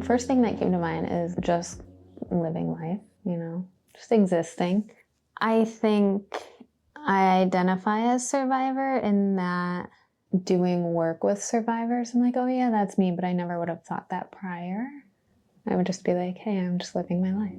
First thing that came to mind is just living life, just existing. I think I identify as survivor in that doing work with survivors, I'm like, oh yeah, that's me, but I never would have thought that prior. I would just be like, hey, I'm just living my life.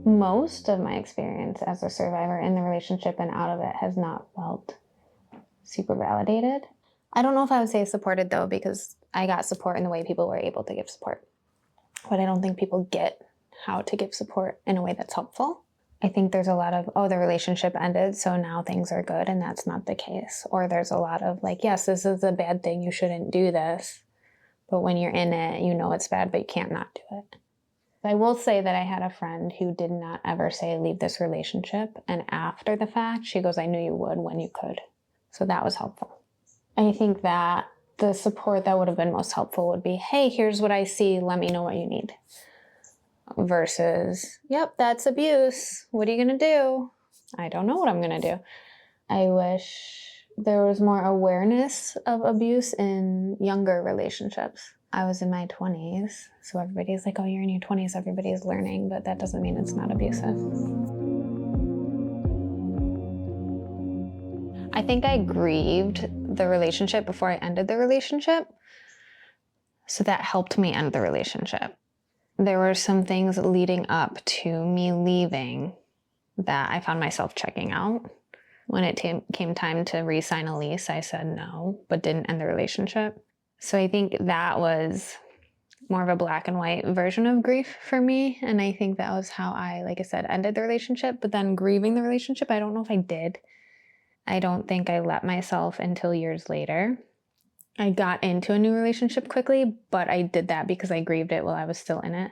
Most of my experience as a survivor in the relationship and out of it has not felt super validated. I don't know if I would say supported though, because I got support in the way people were able to give support. But I don't think people get how to give support in a way that's helpful. I think there's a lot of, oh, the relationship ended, so now things are good, and that's not the case. Or there's a lot of like, yes, this is a bad thing, you shouldn't do this. But when you're in it, you know it's bad, but you can't not do it. I will say that I had a friend who did not ever say, leave this relationship. And after the fact, she goes, I knew you would when you could. So that was helpful. I think that the support that would have been most helpful would be, hey, here's what I see. Let me know what you need. Versus, yep, that's abuse. What are you going to do? I don't know what I'm going to do. I wish there was more awareness of abuse in younger relationships. I was in my 20s, so everybody's like, oh, you're in your 20s, everybody's learning, but that doesn't mean it's not abusive. I think I grieved the relationship before I ended the relationship, so that helped me end the relationship. There were some things leading up to me leaving that I found myself checking out. When it came time to re-sign a lease, I said no, but didn't end the relationship. So I think that was more of a black and white version of grief for me. And I think that was how I, like I said, ended the relationship. But then grieving the relationship, I don't know if I did. I don't think I let myself until years later. I got into a new relationship quickly, but I did that because I grieved it while I was still in it.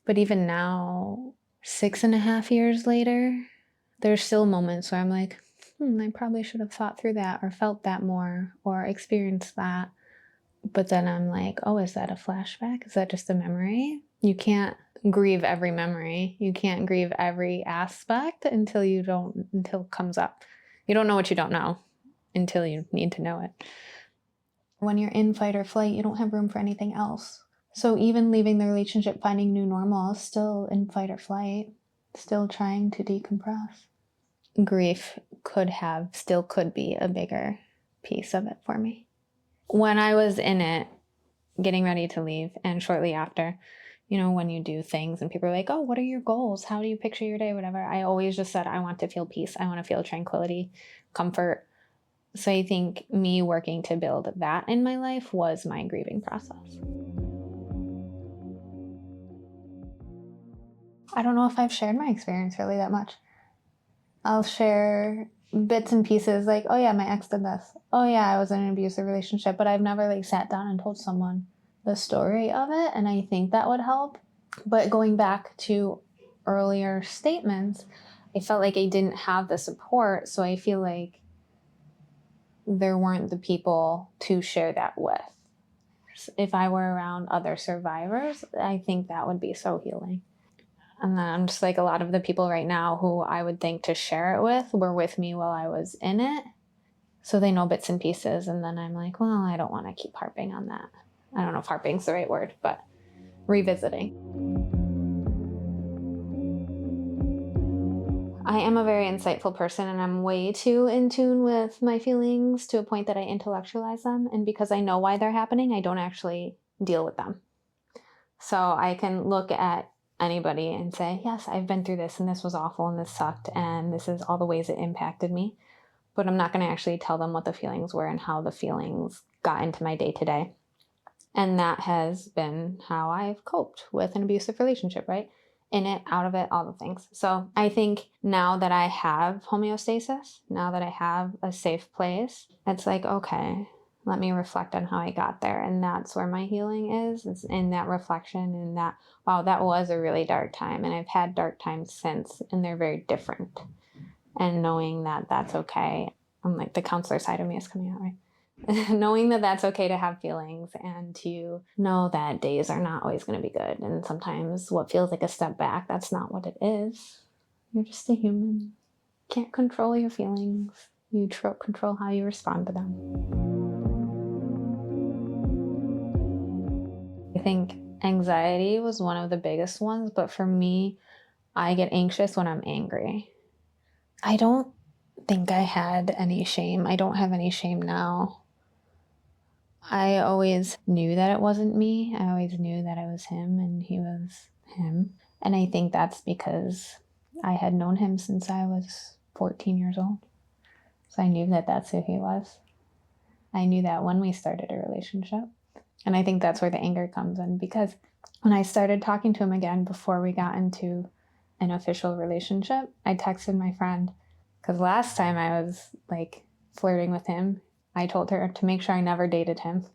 But even now, 6.5 years later, there's still moments where I'm like, I probably should have thought through that or felt that more or experienced that. But then I'm like, oh, is that a flashback? Is that just a memory? You can't grieve every memory. You can't grieve every aspect until it comes up. You don't know what you don't know until you need to know it. When you're in fight or flight, you don't have room for anything else. So even leaving the relationship, finding new normal, still in fight or flight, still trying to decompress. Grief still could be a bigger piece of it for me. When I was in it, getting ready to leave, and shortly after, when you do things and people are like, oh, what are your goals? How do you picture your day? Whatever. I always just said, I want to feel peace. I want to feel tranquility, comfort. So I think me working to build that in my life was my grieving process. I don't know if I've shared my experience really that much. I'll share bits and pieces like, oh yeah, my ex did this. Oh yeah, I was in an abusive relationship, but I've never sat down and told someone the story of it. And I think that would help. But going back to earlier statements, I felt like I didn't have the support. So I feel like there weren't the people to share that with. If I were around other survivors, I think that would be so healing. And then I'm just like, a lot of the people right now who I would think to share it with were with me while I was in it. So they know bits and pieces. And then I'm like, well, I don't want to keep harping on that. I don't know if harping's the right word, but revisiting. I am a very insightful person, and I'm way too in tune with my feelings to a point that I intellectualize them. And because I know why they're happening, I don't actually deal with them. So I can look at anybody and say, yes, I've been through this and this was awful and this sucked and this is all the ways it impacted me. But I'm not going to actually tell them what the feelings were and how the feelings got into my day to day. And that has been how I've coped with an abusive relationship, right? In it, out of it, all the things. So I think now that I have homeostasis, now that I have a safe place, it's like, okay, let me reflect on how I got there. And that's where my healing is. It's in that reflection and that, wow, that was a really dark time. And I've had dark times since, and they're very different. And knowing that that's okay. I'm like, the counselor side of me is coming out, right? Knowing that that's okay to have feelings and to know that days are not always going to be good. And sometimes what feels like a step back, that's not what it is. You're just a human. can't control your feelings. You control how you respond to them. I think anxiety was one of the biggest ones, but for me, I get anxious when I'm angry. I don't think I had any shame. I don't have any shame now. I always knew that it wasn't me. I always knew that it was him and he was him. And I think that's because I had known him since I was 14 years old. So I knew that that's who he was. I knew that when we started a relationship. And I think that's where the anger comes in, because when I started talking to him again before we got into an official relationship, I texted my friend, because last time I was like flirting with him, I told her to make sure I never dated him.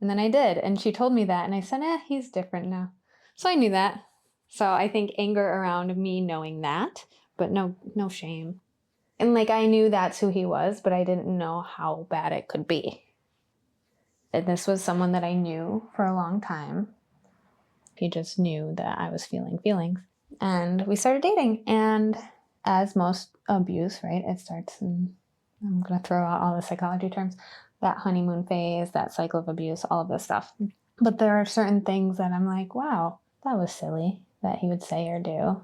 And then I did. And she told me that. And I said, he's different now. So I knew that. So I think anger around me knowing that, but no shame. And like, I knew that's who he was, but I didn't know how bad it could be. And this was someone that I knew for a long time. He just knew that I was feeling feelings. And we started dating. And as most abuse, right, it starts in, I'm going to throw out all the psychology terms, that honeymoon phase, that cycle of abuse, all of this stuff. But there are certain things that I'm like, wow, that was silly that he would say or do.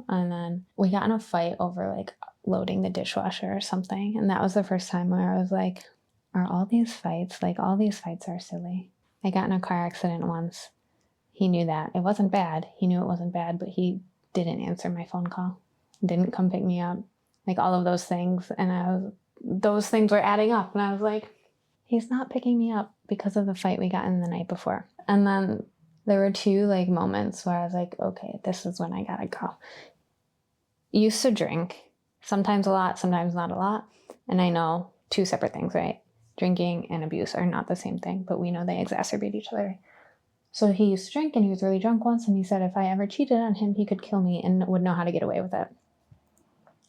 And then we got in a fight over like loading the dishwasher or something. And that was the first time where I was like, are all these fights, like all these fights are silly. I got in a car accident once. He knew that. It wasn't bad. He knew it wasn't bad, but he didn't answer my phone call. Didn't come pick me up. Like all of those things. And those things were adding up. And I was like, he's not picking me up because of the fight we got in the night before. And then there were two like moments where I was like, okay, this is when I gotta go. Used to drink, sometimes a lot, sometimes not a lot. And I know two separate things, right? Drinking and abuse are not the same thing, but we know they exacerbate each other. So he used to drink and he was really drunk once, and he said if I ever cheated on him, he could kill me and would know how to get away with it.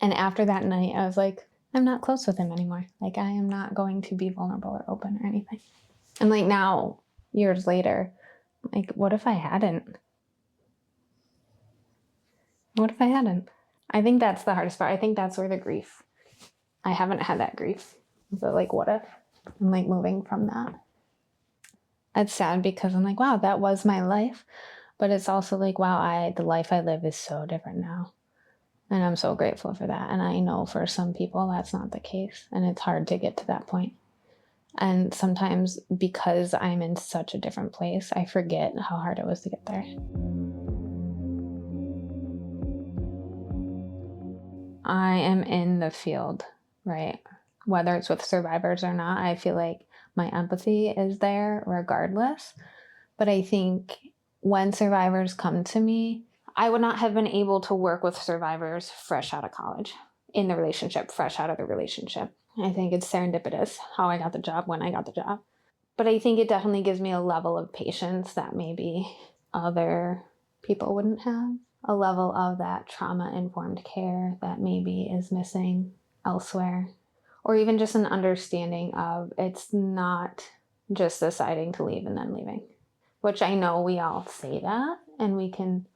And after that night, I was like, I'm not close with him anymore. Like, I am not going to be vulnerable or open or anything. And like now, years later, like, what if I hadn't? What if I hadn't? I think that's the hardest part. I think that's where the grief, I haven't had that grief. But like, what if? I'm like moving from that. It's sad because I'm like, wow, that was my life. But it's also like, wow, the life I live is so different now. And I'm so grateful for that. And I know for some people that's not the case. And it's hard to get to that point. And sometimes because I'm in such a different place, I forget how hard it was to get there. I am in the field, right? Whether it's with survivors or not, I feel like my empathy is there regardless. But I think when survivors come to me, I would not have been able to work with survivors fresh out of college, in the relationship, fresh out of the relationship. I think it's serendipitous how I got the job when I got the job. But I think it definitely gives me a level of patience that maybe other people wouldn't have. A level of that trauma-informed care that maybe is missing elsewhere. Or even just an understanding of it's not just deciding to leave and then leaving. Which I know we all say that and we can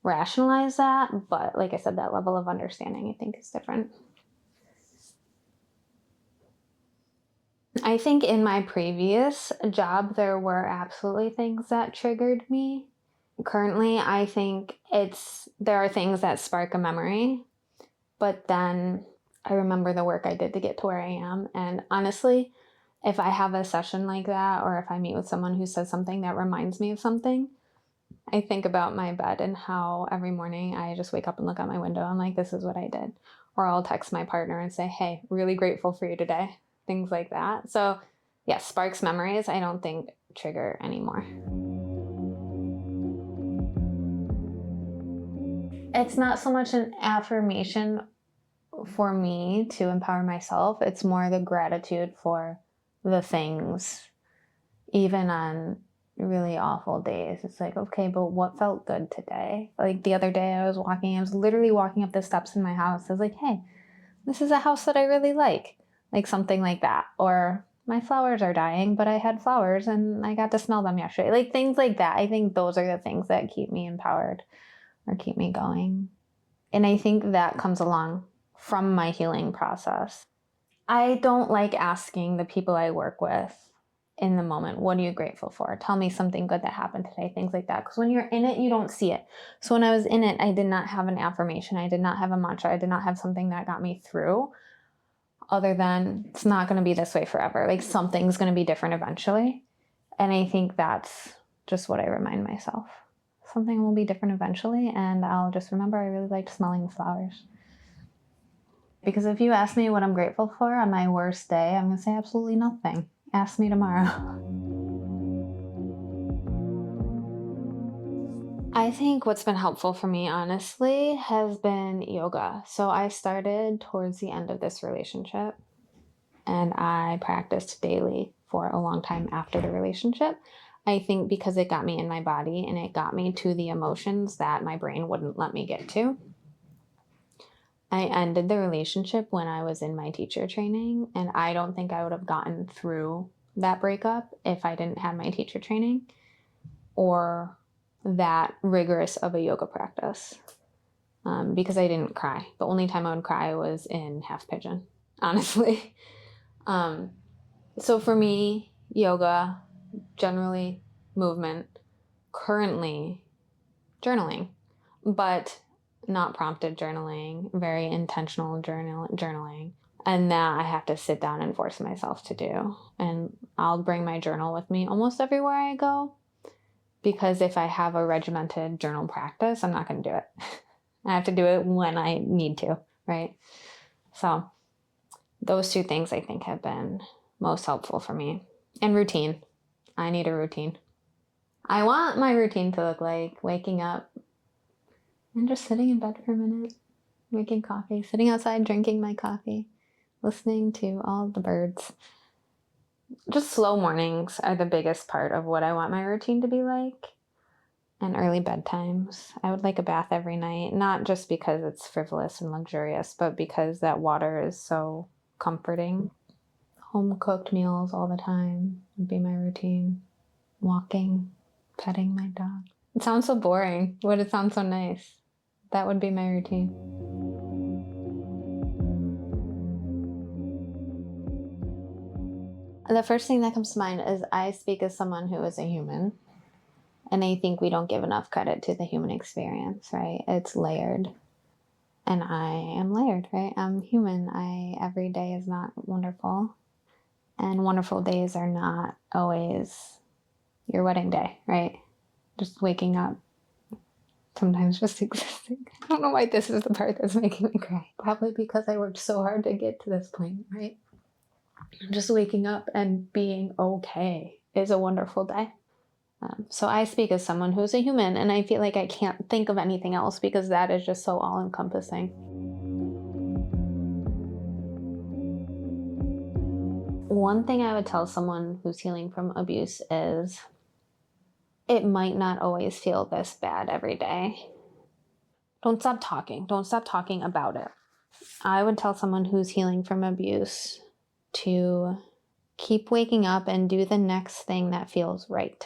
rationalize that, but like I said, that level of understanding I think is different. I think in my previous job, there were absolutely things that triggered me. Currently, I think there are things that spark a memory, but then I remember the work I did to get to where I am. And honestly, if I have a session like that, or if I meet with someone who says something that reminds me of something, I think about my bed and how every morning I just wake up and look out my window. I'm like, this is what I did. Or I'll text my partner and say, hey, really grateful for you today. Things like that. So yes, sparks memories, I don't think trigger anymore. It's not so much an affirmation for me to empower myself. It's more the gratitude for the things, even on really awful days. It's like, okay, but what felt good today? Like the other day I was literally walking up the steps in my house. I was like, hey, this is a house that I really like something like that. Or my flowers are dying, but I had flowers and I got to smell them yesterday. Like things like that. I think those are the things that keep me empowered or keep me going. And I think that comes along from my healing process. I don't like asking the people I work with in the moment, what are you grateful for? Tell me something good that happened today, things like that. Because when you're in it, you don't see it. So when I was in it, I did not have an affirmation. I did not have a mantra. I did not have something that got me through, other than it's not going to be this way forever. Like, something's going to be different eventually. And I think that's just what I remind myself. Something will be different eventually, and I'll just remember I really liked smelling the flowers. Because if you ask me what I'm grateful for on my worst day, I'm going to say absolutely nothing. Ask me tomorrow. I think what's been helpful for me, honestly, has been yoga. So I started towards the end of this relationship, and I practiced daily for a long time after the relationship. I think because it got me in my body and it got me to the emotions that my brain wouldn't let me get to. I ended the relationship when I was in my teacher training, and I don't think I would have gotten through that breakup if I didn't have my teacher training or that rigorous of a yoga practice, because I didn't cry. The only time I would cry was in half pigeon, honestly. So for me, yoga, generally movement, currently journaling, but not prompted journaling, very intentional journaling. And that I have to sit down and force myself to do. And I'll bring my journal with me almost everywhere I go, because if I have a regimented journal practice, I'm not going to do it. I have to do it when I need to, right? So those two things I think have been most helpful for me. And routine. I need a routine. I want my routine to look like waking up and just sitting in bed for a minute, making coffee, sitting outside drinking my coffee, listening to all the birds. Just slow mornings are the biggest part of what I want my routine to be like. And early bedtimes. I would like a bath every night, not just because it's frivolous and luxurious, but because that water is so comforting. Home-cooked meals all the time would be my routine. Walking, petting my dog. It sounds so boring, but it sounds so nice. That would be my routine. The first thing that comes to mind is I speak as someone who is a human. And I think we don't give enough credit to the human experience, right? It's layered. And I am layered, right? I'm human. Every day is not wonderful. And wonderful days are not always your wedding day, right? Just waking up. Sometimes just existing. I don't know why this is the part that's making me cry. Probably because I worked so hard to get to this point, right? Just waking up and being okay is a wonderful day. So I speak as someone who's a human, and I feel like I can't think of anything else because that is just so all-encompassing. One thing I would tell someone who's healing from abuse is it might not always feel this bad every day. Don't stop talking. Don't stop talking about it. I would tell someone who's healing from abuse to keep waking up and do the next thing that feels right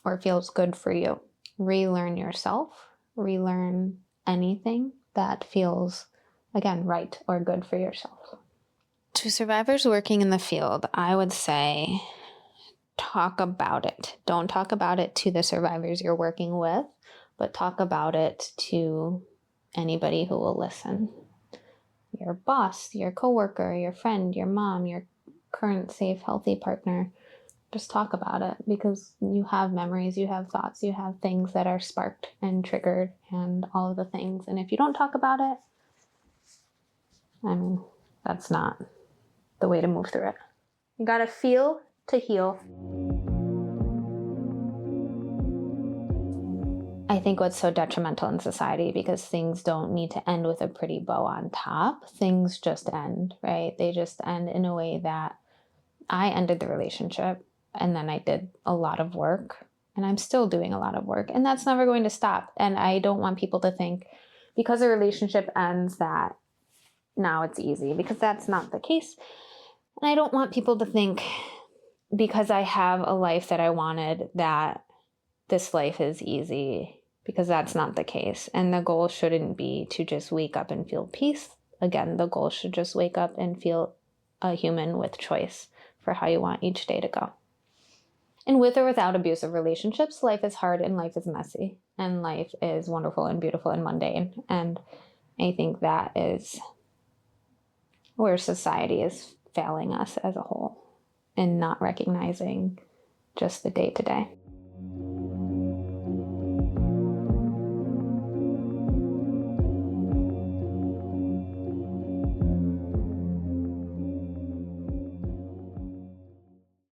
or feels good for you. Relearn yourself. Relearn anything that feels, again, right or good for yourself. To survivors working in the field, I would say talk about it. Don't talk about it to the survivors you're working with, but talk about it to anybody who will listen. Your boss, your coworker, your friend, your mom, your current safe, healthy partner. Just talk about it, because you have memories, you have thoughts, you have things that are sparked and triggered and all of the things. And if you don't talk about it, I mean, that's not the way to move through it. You gotta feel to heal. I think what's so detrimental in society, because things don't need to end with a pretty bow on top. Things just end, right? They just end in a way that I ended the relationship. And then I did a lot of work, and I'm still doing a lot of work, and that's never going to stop. And I don't want people to think because a relationship ends that now it's easy, because that's not the case. And I don't want people to think because I have a life that I wanted that this life is easy, because that's not the case. And the goal shouldn't be to just wake up and feel peace again, the goal should just wake up and feel a human with choice for how you want each day to go. And with or without abusive relationships, life is hard and life is messy, and life is wonderful and beautiful and mundane. And I think that is where society is failing us as a whole and not recognizing just the day to day.